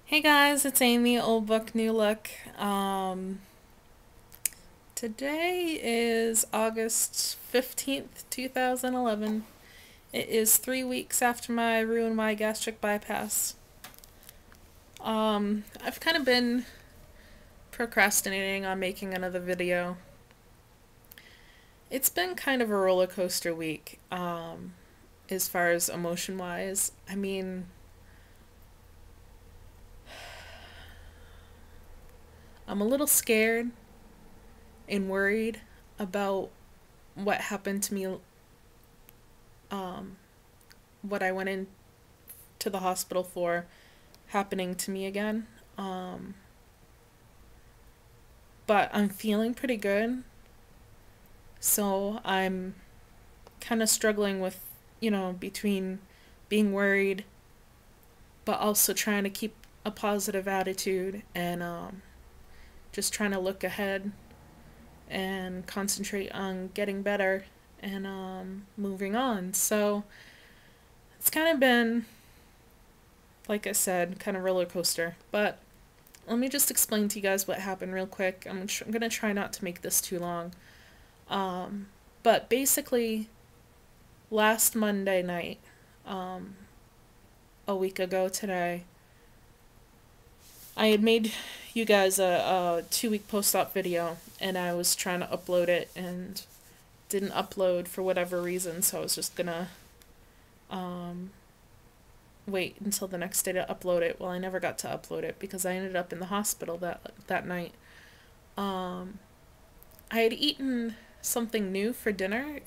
Hey guys, it's Amy, Old Book, New Look. Today is August 15th, 2011. It is 3 weeks after my Roux-en-Y gastric bypass. I've kind of been procrastinating on making another video. It's been kind of a roller coaster week, as far as emotion-wise. I mean, I'm a little scared and worried about what happened to me, what I went into the hospital for happening to me again. Um, but I'm feeling pretty good, so I'm kind of struggling with, between being worried but also trying to keep a positive attitude and just trying to look ahead and concentrate on getting better and moving on. So it's kind of been, like I said, kind of roller coaster. But let me just explain to you guys what happened real quick. I'm gonna try not to make this too long. But basically, last Monday night, um, a week ago today, I had made you guys a 2 week post-op video, and I was trying to upload it and didn't upload for whatever reason, so I was just gonna um, wait until the next day to upload it. Well, I never got to upload it because I ended up in the hospital that night. Um, I had eaten something new for dinner.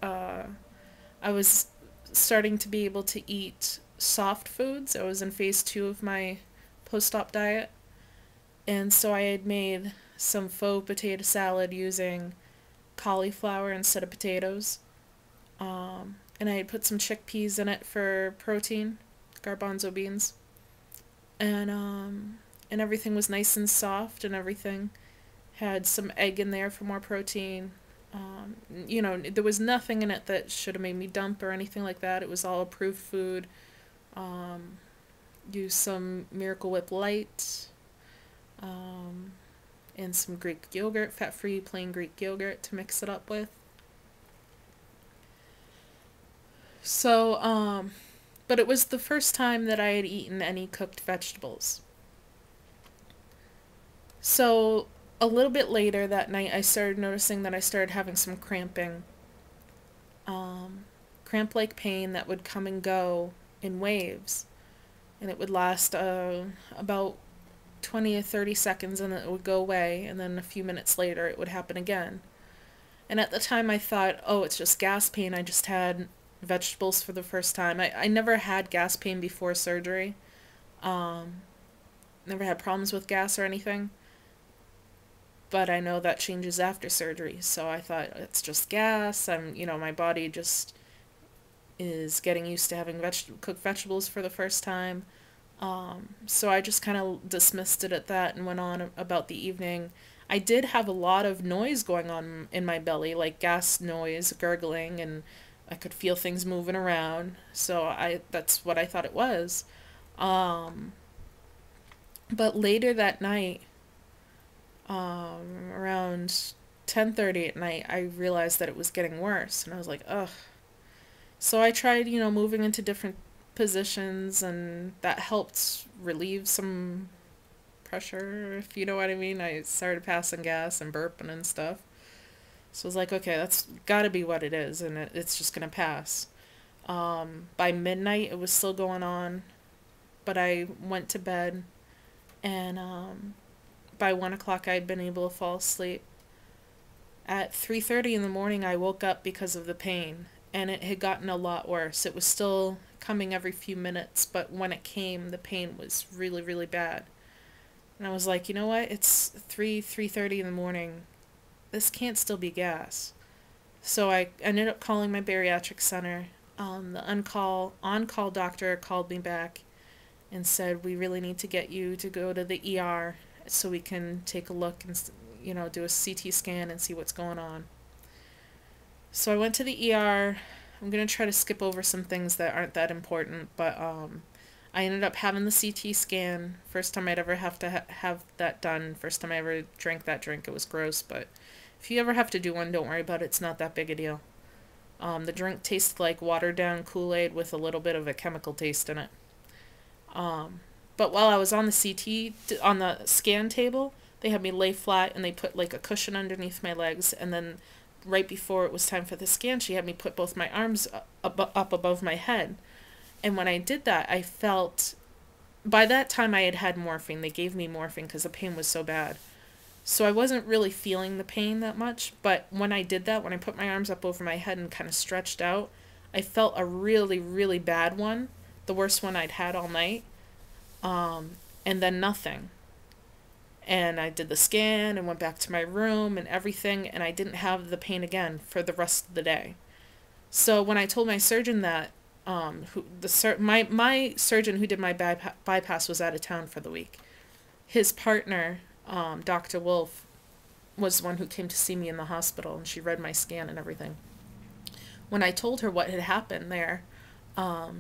I was starting to be able to eat soft foods. I was in phase 2 of my post-op diet, and so I had made some faux potato salad using cauliflower instead of potatoes. And I had put some chickpeas in it for protein, garbanzo beans, and everything was nice and soft, and everything had some egg in there for more protein. There was nothing in it that should have made me dump or anything like that. It was all approved food. Um, Used some Miracle Whip Light, um, and some Greek yogurt, fat-free plain Greek yogurt to mix it up with. So, but it was the first time that I had eaten any cooked vegetables. So, a little bit later that night, I started noticing that I started having some cramping. Cramp-like pain that would come and go in waves. And it would last about 20 or 30 seconds, and it would go away, and then a few minutes later it would happen again. And at the time I thought, oh, it's just gas pain. I just had vegetables for the first time. I never had gas pain before surgery. Um, Never had problems with gas or anything. But I know that changes after surgery. So I thought it's just gas. My body just is getting used to having cooked vegetables for the first time. So I just kind of dismissed it at that and went on about the evening. I did have a lot of noise going on in my belly, like gas noise, gurgling, and I could feel things moving around. So that's what I thought it was. Um, but later that night, around 10:30 at night, I realized that it was getting worse, and I was like, ugh. So I tried, moving into different positions, and that helped relieve some pressure, if you know what I mean. I started passing gas and burping and stuff. So I was like, okay, that's gotta be what it is, and it's just gonna pass. By midnight, it was still going on, but I went to bed, and by 1 o'clock, I'd been able to fall asleep. At 3:30 in the morning, I woke up because of the pain, and it had gotten a lot worse. It was still coming every few minutes, but when it came, the pain was really, really bad. And I was like, you know what? It's 3:30 in the morning. This can't still be gas. So I ended up calling my bariatric center. The on-call doctor called me back and said, we really need to get you to go to the ER so we can take a look and, do a CT scan and see what's going on. So I went to the ER. I'm going to try to skip over some things that aren't that important, but I ended up having the CT scan. First time I'd ever have to have that done. First time I ever drank that drink. It was gross, but if you ever have to do one, don't worry about it. It's not that big a deal. The drink tasted like watered down Kool-Aid with a little bit of a chemical taste in it. But while I was on the on the scan table, they had me lay flat and they put like a cushion underneath my legs. And then right before it was time for the scan, she had me put both my arms up above my head. And when I did that, I felt, by that time I had had morphine. They gave me morphine because the pain was so bad. So I wasn't really feeling the pain that much. But when I did that, when I put my arms up over my head and kind of stretched out, I felt a really, really bad one. The worst one I'd had all night. And then nothing. And I did the scan and went back to my room and everything, and I didn't have the pain again for the rest of the day. So when I told my surgeon that, my surgeon who did my bypass was out of town for the week. His partner, Dr. Wolf, was the one who came to see me in the hospital, and she read my scan and everything. When I told her what had happened there,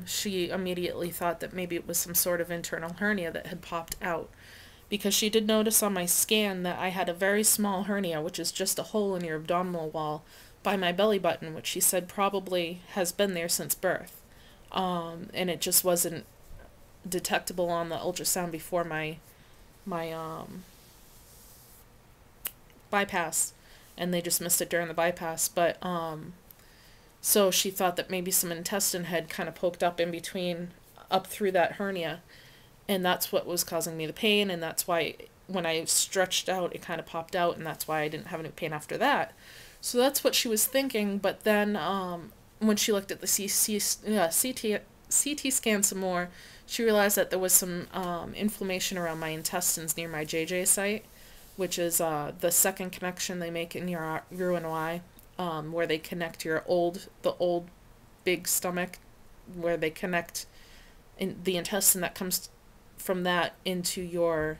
she immediately thought that maybe it was some sort of internal hernia that had popped out, because she did notice on my scan that I had a very small hernia, which is just a hole in your abdominal wall by my belly button, which she said probably has been there since birth. And it just wasn't detectable on the ultrasound before my bypass, and they just missed it during the bypass. But so she thought that maybe some intestine had kind of poked up in between, up through that hernia, and that's what was causing me the pain, and that's why when I stretched out it kind of popped out, and that's why I didn't have any pain after that. So that's what she was thinking. But then when she looked at the CT scan some more, she realized that there was some inflammation around my intestines near my JJ site, which is the second connection they make in your Roux-en-Y, where they connect the old big stomach, where they connect in the intestine that comes from that into your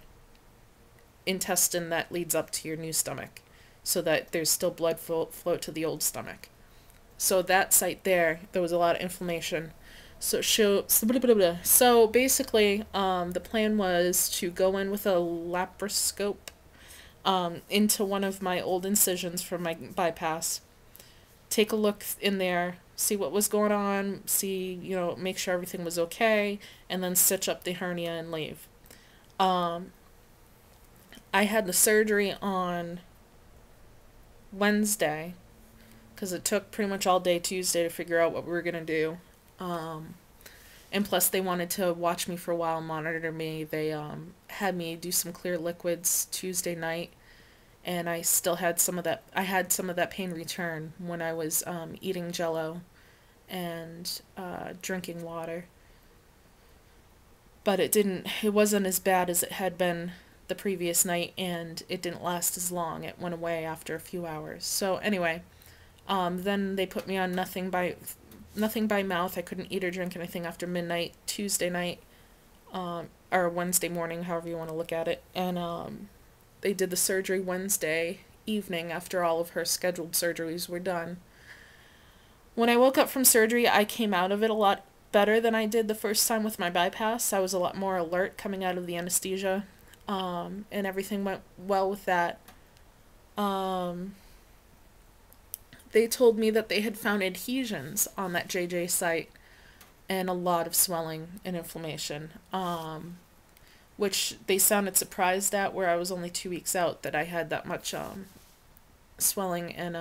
intestine that leads up to your new stomach, so that there's still blood flow to the old stomach. So that site there was a lot of inflammation. So basically, the plan was to go in with a laparoscope into one of my old incisions from my bypass, take a look in there, see what was going on, make sure everything was okay, and then stitch up the hernia and leave. I had the surgery on Wednesday, because it took pretty much all day Tuesday to figure out what we were going to do. And plus they wanted to watch me for a while, monitor me. They had me do some clear liquids Tuesday night, and I still had some of that pain return when I was eating Jell-O and drinking water. But it wasn't as bad as it had been the previous night, and it didn't last as long. It went away after a few hours. So anyway, then they put me on nothing by mouth. I couldn't eat or drink anything after midnight Tuesday night, or Wednesday morning, however you want to look at it. And they did the surgery Wednesday evening after all of her scheduled surgeries were done. When I woke up from surgery, I came out of it a lot better than I did the first time with my bypass. I was a lot more alert coming out of the anesthesia, and everything went well with that. They told me that they had found adhesions on that JJ site and a lot of swelling and inflammation, which they sounded surprised at, where I was only 2 weeks out, that I had that much swelling and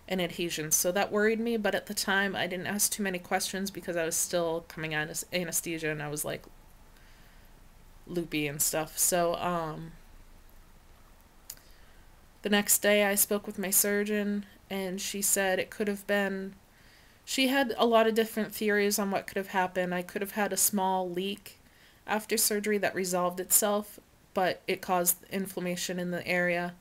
adhesions. So that worried me, but at the time I didn't ask too many questions because I was still coming out of anesthesia and I was like loopy and stuff. So the next day I spoke with my surgeon, and she said it could have been, she had a lot of different theories on what could have happened. I could have had a small leak after surgery that resolved itself, but it caused inflammation in the area,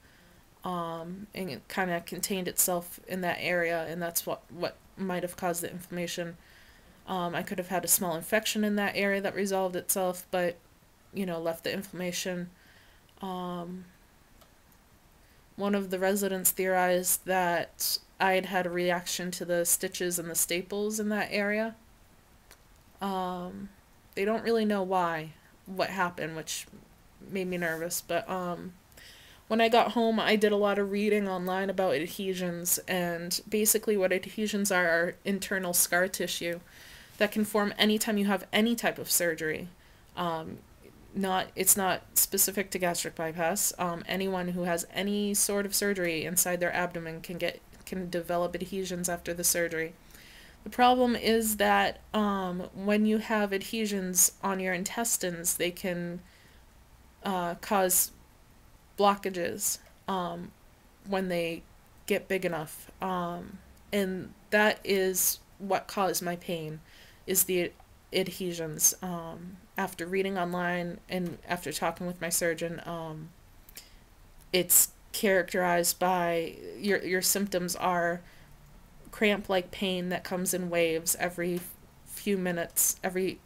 and it kind of contained itself in that area, and that's what might have caused the inflammation. I could have had a small infection in that area that resolved itself, but, left the inflammation. One of the residents theorized that I had had a reaction to the stitches and the staples in that area. they don't really know what happened, which made me nervous. But when I got home, I did a lot of reading online about adhesions, and basically what adhesions are internal scar tissue that can form anytime you have any type of surgery. Um, it's not specific to gastric bypass. Anyone who has any sort of surgery inside their abdomen can develop adhesions after the surgery. The problem is that when you have adhesions on your intestines, they can cause blockages when they get big enough. And that is what caused my pain, is the adhesions. After reading online and after talking with my surgeon, it's characterized by your symptoms are cramp-like pain that comes in waves every few minutes, every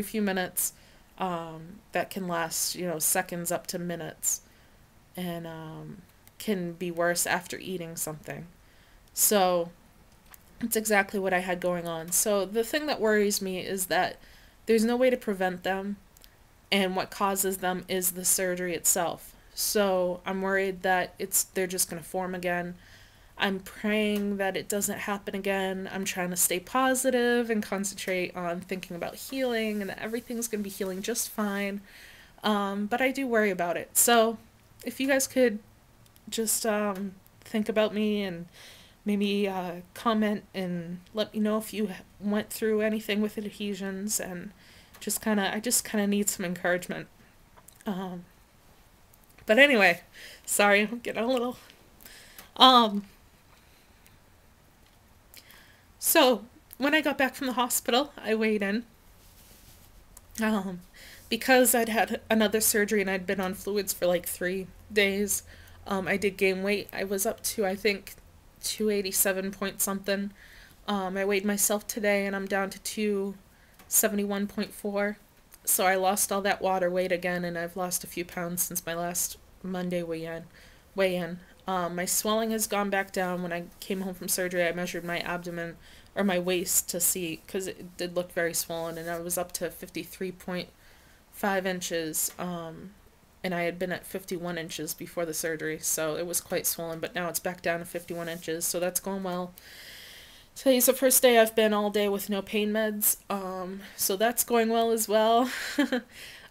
few minutes, that can last, seconds up to minutes, and can be worse after eating something. So it's exactly what I had going on. So the thing that worries me is that there's no way to prevent them, and what causes them is the surgery itself. So I'm worried that they're just going to form again. I'm praying that it doesn't happen again. I'm trying to stay positive and concentrate on thinking about healing and that everything's going to be healing just fine. But I do worry about it. So if you guys could just think about me and maybe comment and let me know if you went through anything with adhesions, and I just kind of need some encouragement. But anyway, sorry, I'm getting a little... So, when I got back from the hospital, I weighed in. Because I'd had another surgery and I'd been on fluids for like 3 days, I did gain weight. I was up to, I think, 287 point something. I weighed myself today and I'm down to 271.4. So I lost all that water weight again, and I've lost a few pounds since my last Monday weigh-in. My swelling has gone back down. When I came home from surgery, I measured my abdomen or my waist to see, because it did look very swollen, and I was up to 53.5 inches, and I had been at 51 inches before the surgery, so it was quite swollen, but now it's back down to 51 inches, so that's going well. Today's the first day I've been all day with no pain meds, so that's going well as well.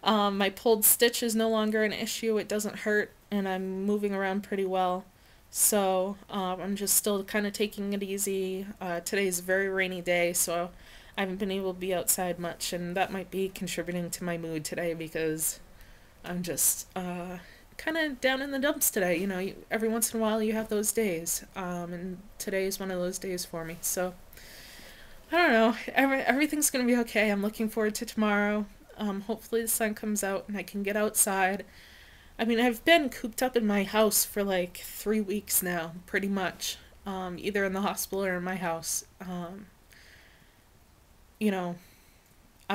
My pulled stitch is no longer an issue. It doesn't hurt, and I'm moving around pretty well. So I'm just still kind of taking it easy. Today's a very rainy day, so I haven't been able to be outside much, and that might be contributing to my mood today, because I'm just kind of down in the dumps today. Every once in a while you have those days, and today is one of those days for me. So I don't know. Everything's going to be okay. I'm looking forward to tomorrow. Hopefully the sun comes out and I can get outside. I mean, I've been cooped up in my house for like 3 weeks now, pretty much, either in the hospital or in my house. I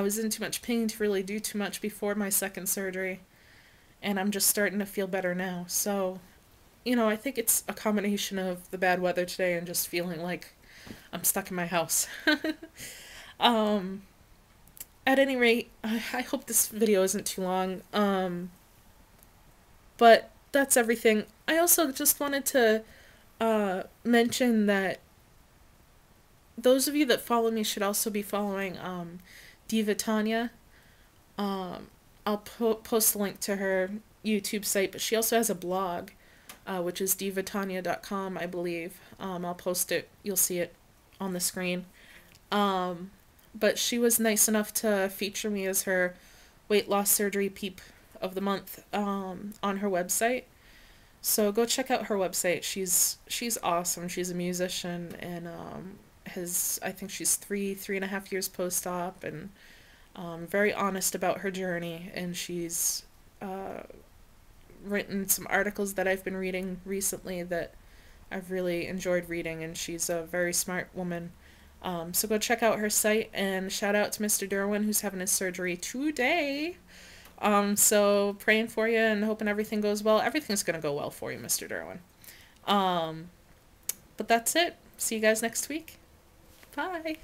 was in too much pain to really do too much before my second surgery, and I'm just starting to feel better now. So, I think it's a combination of the bad weather today and just feeling like I'm stuck in my house. At any rate, I hope this video isn't too long. But that's everything. I also just wanted to mention that those of you that follow me should also be following Diva Tanya. I'll post a link to her YouTube site, but she also has a blog, which is divatanya.com, I believe. I'll post it. You'll see it on the screen. But she was nice enough to feature me as her weight loss surgery peep of the month on her website. So go check out her website. She's awesome. She's a musician, and I think she's 3.5 years post-op, and very honest about her journey, and she's written some articles that I've been reading recently that I've really enjoyed reading, and she's a very smart woman. So go check out her site, and shout out to Mr. Derwin, who's having his surgery today. So praying for you and hoping everything goes well. Everything's going to go well for you, Mr. Derwin. But that's it. See you guys next week. Bye.